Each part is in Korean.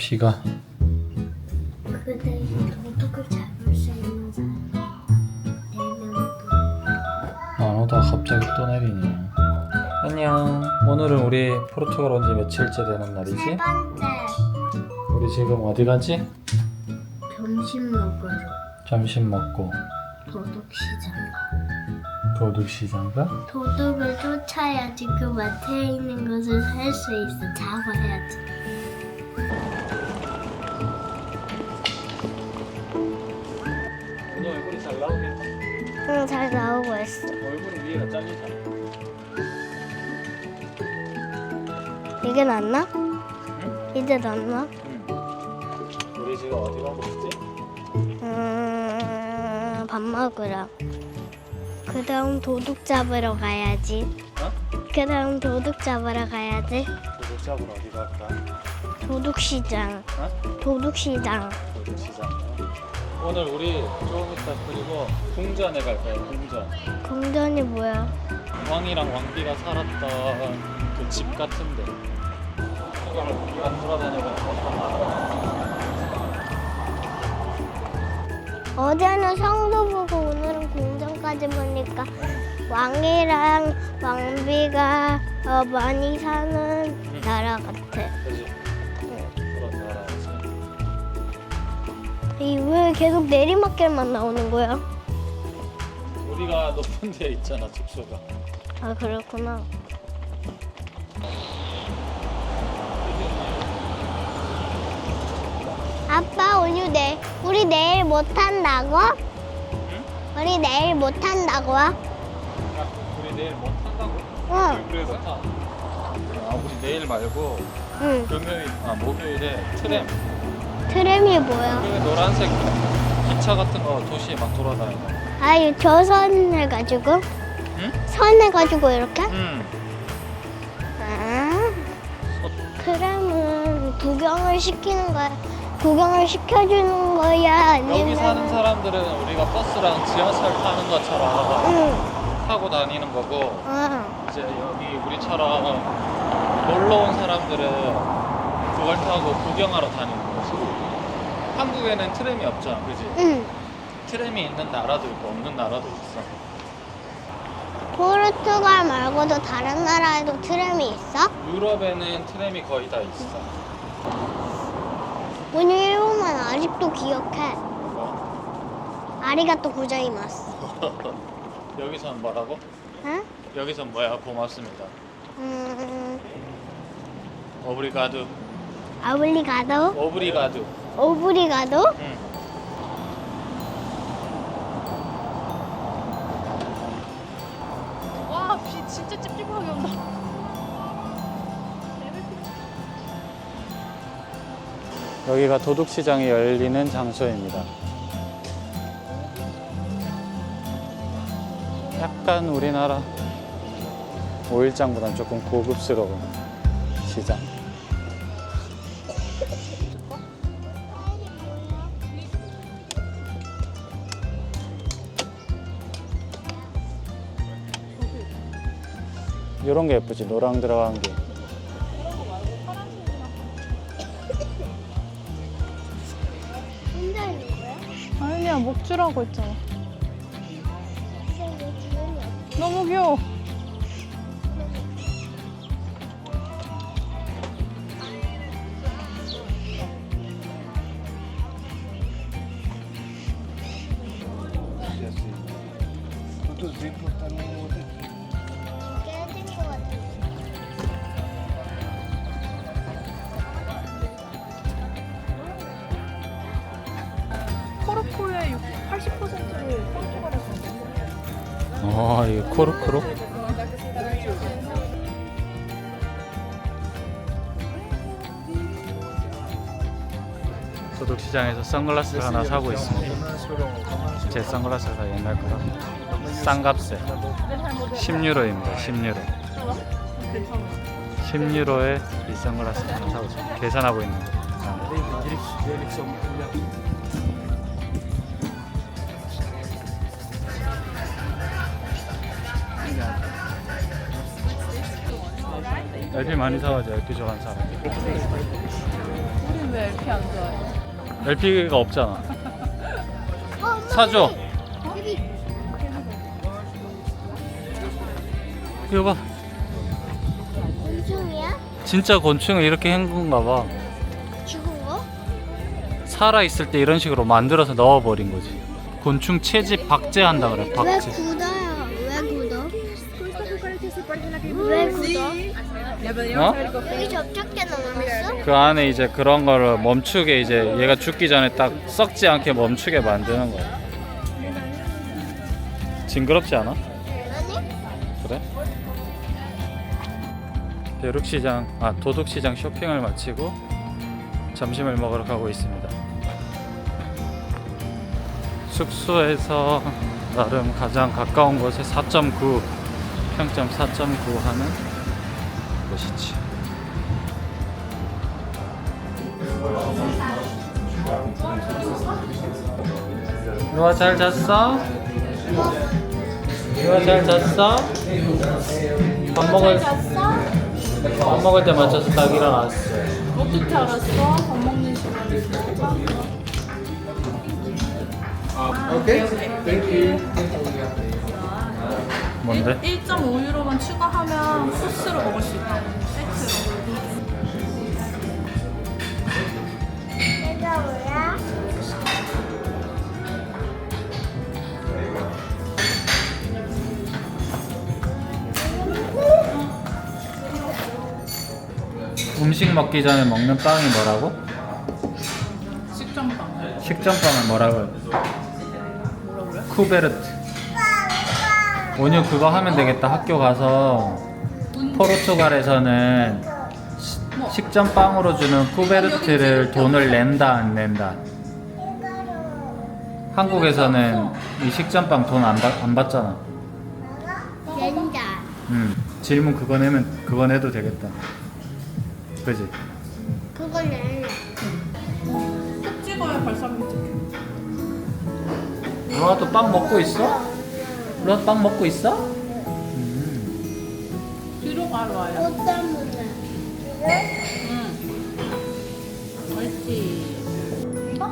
비가. 그대 도둑을 잡을 수 있는 사람 4명도. 안 오다 갑자기 또 내리네. 안녕. 오늘은 우리 포르투갈 온 지 며칠째 되는 날이지? 세 번째 우리 지금 어디 가지? 점심 먹으러 점심 먹고 도둑시장 가. 도둑시장 가? 도둑을 쫓아야지 그 마트에 있는 것을 살 수 있어. 잡아야지. 오늘 얼굴이 잘 나오겠다. 응, 잘 나오고 있어. 얼굴이 위에가 잘리잖아. 이게 낫나? 응? 이제 낫나? 응. 우리 지금 어디 가고 있지? 밥 먹으러. 그 다음 도둑 잡으러 가야지. 어? 그 다음 도둑 잡으러 가야지. 도둑 잡으러 어디 갈까? 도둑시장. 어? 도둑시장. 도둑시장. 오늘 우리 조금 이따 그리고 궁전에 갈 거야. 궁전. 궁전이 뭐야? 왕이랑 왕비가 살았던 그 집 같은데. 그걸 우리가 돌아다녀보니까 어제는 성도 보고 오늘은 궁전까지 보니까 왕이랑 왕비가 많이 사는 나라 같아. 그지? 그런 나라지. 왜 계속 내리막길만 나오는 거야? 우리가 높은 데 있잖아, 숙소가. 아, 그렇구나. 아빠, 우리 내일 못 한다고? 응? 우리 내일 못 한다고? 야, 우리 내일 뭐 탄다고? 응. 그래서 타. 아, 우리 내일 말고 응. 목요일에 트램. 트램이 뭐야? 그 노란색 기차 같은 거 도시에 막 돌아다니는 거. 아유, 저 선 해가지고? 응? 선 해가지고 이렇게? 응. 아, 트램은 구경을 시키는 거야? 구경을 시켜주는 거야? 아니면? 여기 사는 사람들은 우리가 버스랑 지하철 타는 것처럼 응. 타고 다니는 거고, 응. 이제 여기 우리처럼 놀러 온 사람들은 그걸 타고 구경하러 다니는 거지. 한국에는 트램이 없잖아, 그지? 응. 트램이 있는 나라도 있고 없는 나라도 있어. 포르투갈 말고도 다른 나라에도 트램이 있어? 유럽에는 트램이 거의 다 있어. 우리 일본만 아직도 기억해. 뭐? 아리가또 고자이마스. 여기서는 뭐라고? 응? 여기선 뭐야? 고맙습니다. 오브리가두. 아블리가도? 오브리가두. 오브리가도? 응. 와, 비 진짜 찝찝하게 온다. 여기가 도둑시장이 열리는 장소입니다. 약간 우리나라 오일장보다는 조금 고급스러운 시장. 이런 게 예쁘지, 노랑 들어간 게. 혼자 있는 거야? 아니야, 목줄하고 있잖아. 이제 왜 기운이 없어? 너무 귀여워. 깨진 거 같은데. 코르코의 80%를 포르투갈에서 아, 이게 코르크로? 소독시장에서 선글라스를 하나 사고 있습니다. 제 선글라스가 옛날 거라 싼 값에 10유로입니다. 10유로. 10유로에 이 선글라스 하나 사고 있습니다. 계산하고 있는 거. LP 많이 사가지고 LP 좋아하는 사람. 우리 왜 왜 LP 안 좋아해? LP가 없잖아. 사줘. 여기 이거 봐. 곤충이야? 진짜 곤충을 이렇게 한 건가 봐. 죽은 거? 살아있을 때 이런 식으로 만들어서 넣어버린 거지. 곤충 채집 박제한다 그래. 왜 박제. 굳어요? 왜 굳어? 왜 굳어? 어? 여기 접착제 넣어놨어? 그 안에 이제 그런 거를 멈추게 이제 얘가 죽기 전에 딱 썩지 않게 멈추게 만드는 거야. 징그럽지 않아? 아니? 그래? 벼룩시장, 도둑시장 쇼핑을 마치고 점심을 먹으러 가고 있습니다. 숙소에서 나름 가장 가까운 곳에 4.9 평점 4.9 하는 곳이지. 유아 잘 잤어? 유아 잘 잤어? 밥 먹을 때 맞춰서 딱 일어났어. 어떻게 알았어? 밥 먹는 시간이 있어? 뭔데? 1.5유로만 추가하면 코스로 먹을 수 있다고. 세트로. 내가 뭐야? 음식 먹기 전에 먹는 빵이 뭐라고? 식전빵. 식전빵은 뭐라고 해? 뭐라 그래? 쿠베르트. 원유 그거 하면 되겠다. 학교 가서 포르투갈에서는 식전빵으로 주는 쿠베르트를 돈을 낸다 안 낸다. 한국에서는 이 식전빵 돈 안 받잖아. 낸다. 질문 그거 내도 되겠다. 그지? 그건 낼래. 꼭 찍어야 발사믹 찍혀. 루아도 빵 먹고 있어? 루아 빵 먹고 있어? 뒤로 가로와요. 옷 때문에. 응. 옳지. 이거?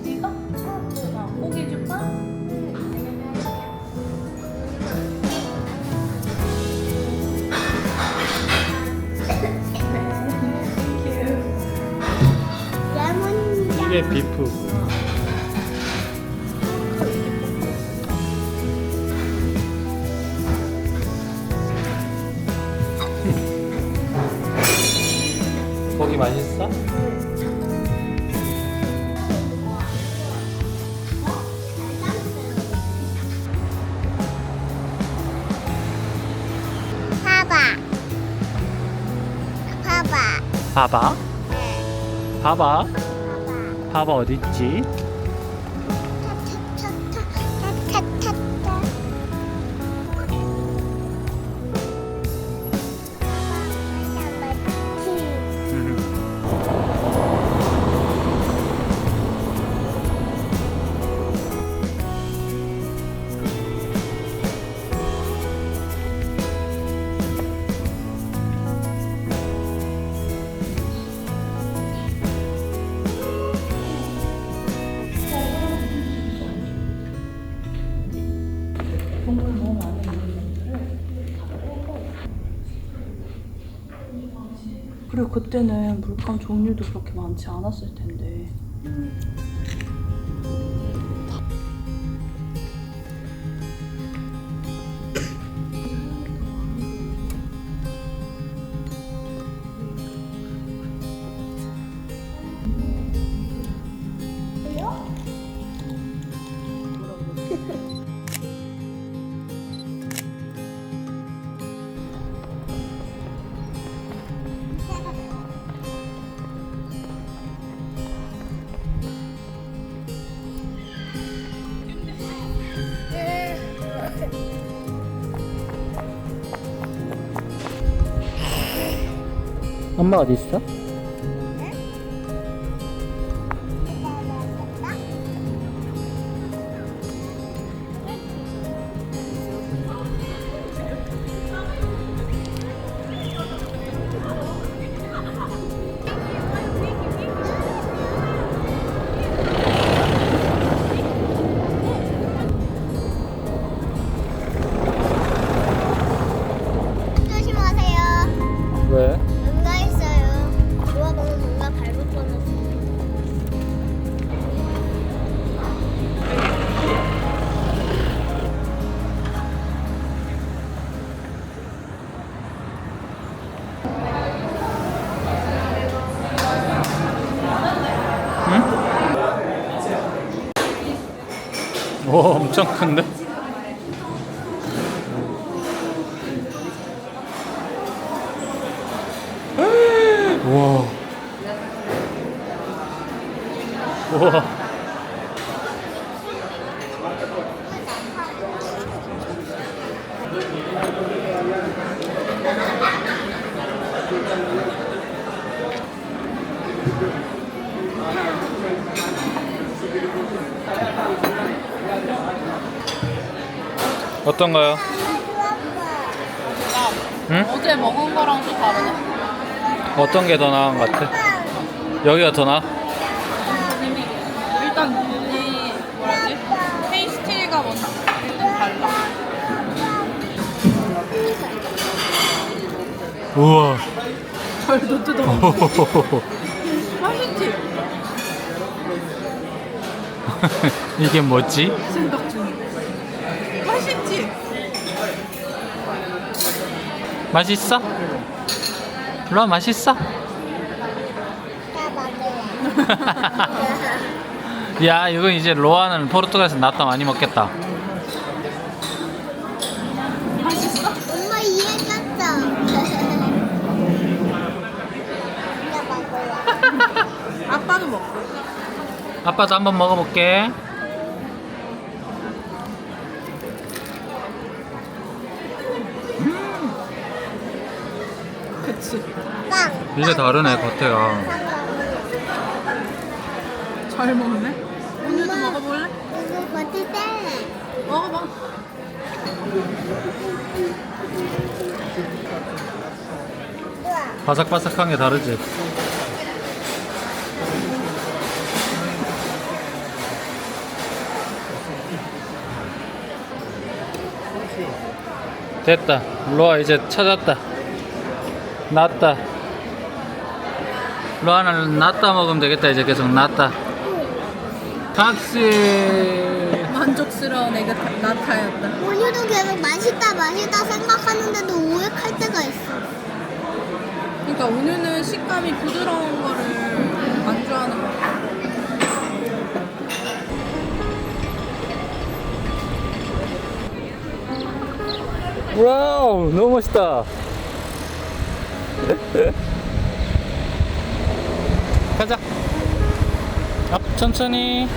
이거? 고기 줄까? 레몬. 이게 비프. 고기 맛있어? 봐봐. 봐봐. 봐봐. 봐봐. 봐봐. 봐봐 어딨지? 타타타타타타타타. 그리고 그때는 물감 종류도 그렇게 많지 않았을 텐데. 엄마 어디 있어? 오, 엄청 큰데? 우와. 우와. 어떤가요? 응? 어제 먹은 거랑 또 다르네. 어떤 게 더 나은 것 같아? 여기가 더 나아? 일단 이 뭐라지? 페이스트리가 먼저 일단 달라. 우와. 잘도 뜯어. 맛있지? 이게 뭐지? 생각 중이야. 맛있지? 맛있어? 로아 맛있어? 나 먹을래. 야, 이거 이제 로아는 포르투갈에서 나타 많이 먹겠다. 맛있어? 엄마 이해했어. 나 먹을래. 아빠도 먹고. 아빠도 한번 먹어볼게. 그치. 빵. 이게 다르네, 겉에가. 잘 먹네. 오늘도 먹어볼래? 이거 맛있대. 먹어봐. 바삭바삭한 게 다르지? 됐다. 로아 이제 찾았다. 낫다. 로아는 낫다 먹으면 되겠다. 이제 계속 낫다. tak시. 만족스러운 애가 나타였다. 오늘도 계속 맛있다 맛있다 생각하는데도 오해할 때가 있어. 그러니까 우유는 식감이 부드러운 거를 안 좋아하는 거 같아. 와우, 너무 멋있다. 가자. 천천히.